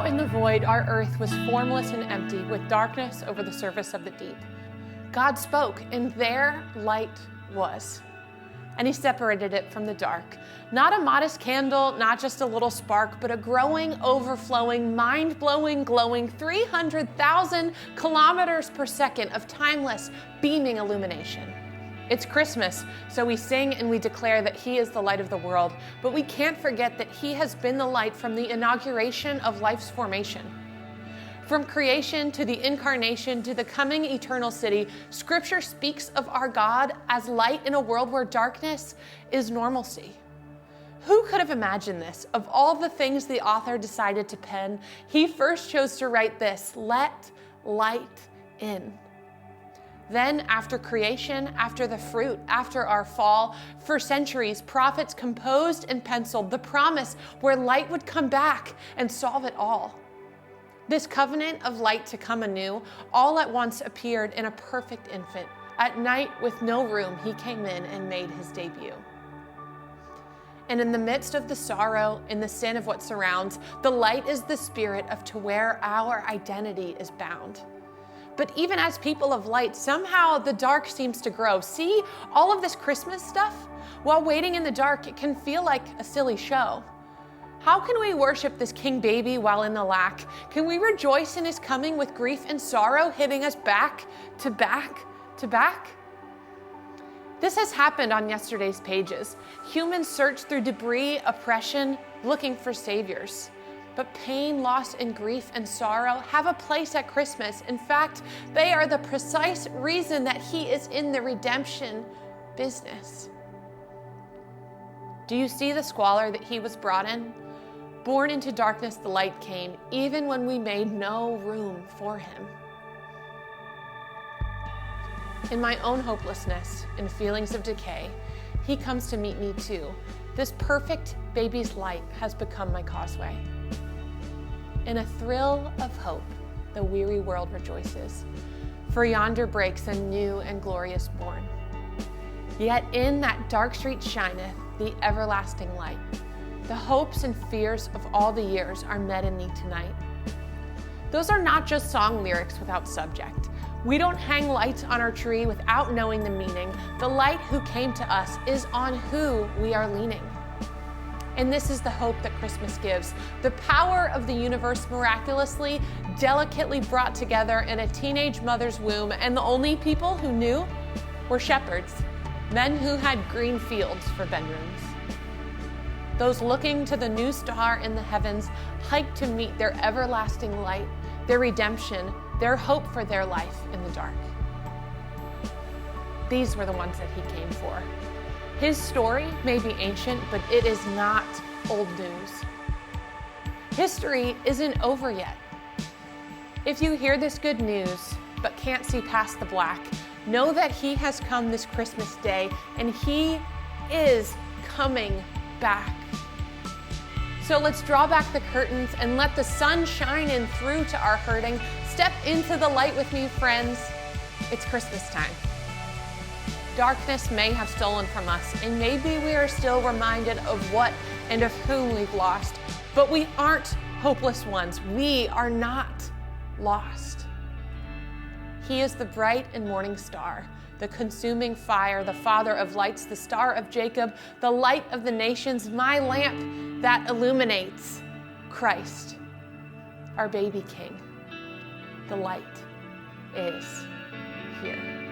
Out in the void, our earth was formless and empty, with darkness over the surface of the deep. God spoke, and there light was. And he separated it from the dark. Not a modest candle, not just a little spark, but a growing, overflowing, mind-blowing, glowing 300,000 kilometers per second of timeless, beaming illumination. It's Christmas, so we sing and we declare that he is the light of the world, but we can't forget that he has been the light from the inauguration of life's formation. From creation to the incarnation to the coming eternal city, Scripture speaks of our God as light in a world where darkness is normalcy. Who could have imagined this? Of all the things the author decided to pen, he first chose to write this: let light in. Then, after creation, after the fruit, after our fall, for centuries, prophets composed and penciled the promise where light would come back and solve it all. This covenant of light to come anew all at once appeared in a perfect infant. At night, with no room, he came in and made his debut. And in the midst of the sorrow, in the sin of what surrounds, the light is the spirit of to where our identity is bound. But even as people of light, somehow the dark seems to grow. See all of this Christmas stuff? While waiting in the dark, it can feel like a silly show. How can we worship this king baby while in the lack? Can we rejoice in his coming with grief and sorrow hitting us back to back to back? This has happened on yesterday's pages. Humans search through debris, oppression, looking for saviors. But pain, loss, and grief and sorrow have a place at Christmas. In fact, they are the precise reason that he is in the redemption business. Do you see the squalor that he was brought in? Born into darkness, the light came, even when we made no room for him. In my own hopelessness and feelings of decay, he comes to meet me too. This perfect baby's light has become my causeway. In a thrill of hope, the weary world rejoices, for yonder breaks a new and glorious morn. Yet in that dark street shineth the everlasting light. The hopes and fears of all the years are met in thee tonight. Those are not just song lyrics without subject. We don't hang lights on our tree without knowing the meaning. The light who came to us is on who we are leaning. And this is the hope that Christmas gives. The power of the universe miraculously, delicately brought together in a teenage mother's womb, and the only people who knew were shepherds, men who had green fields for bedrooms. Those looking to the new star in the heavens hiked to meet their everlasting light, their redemption, their hope for their life in the dark. These were the ones that he came for. His story may be ancient, but it is not old news. History isn't over yet. If you hear this good news, but can't see past the black, know that he has come this Christmas day, and he is coming back. So let's draw back the curtains and let the sun shine in through to our hurting. Step into the light with me, friends. It's Christmas time. Darkness may have stolen from us, and maybe we are still reminded of what and of whom we've lost. But we aren't hopeless ones. We are not lost. He is the bright and morning star, the consuming fire, the father of lights, the star of Jacob, the light of the nations, my lamp that illuminates Christ, our baby king. The light is here.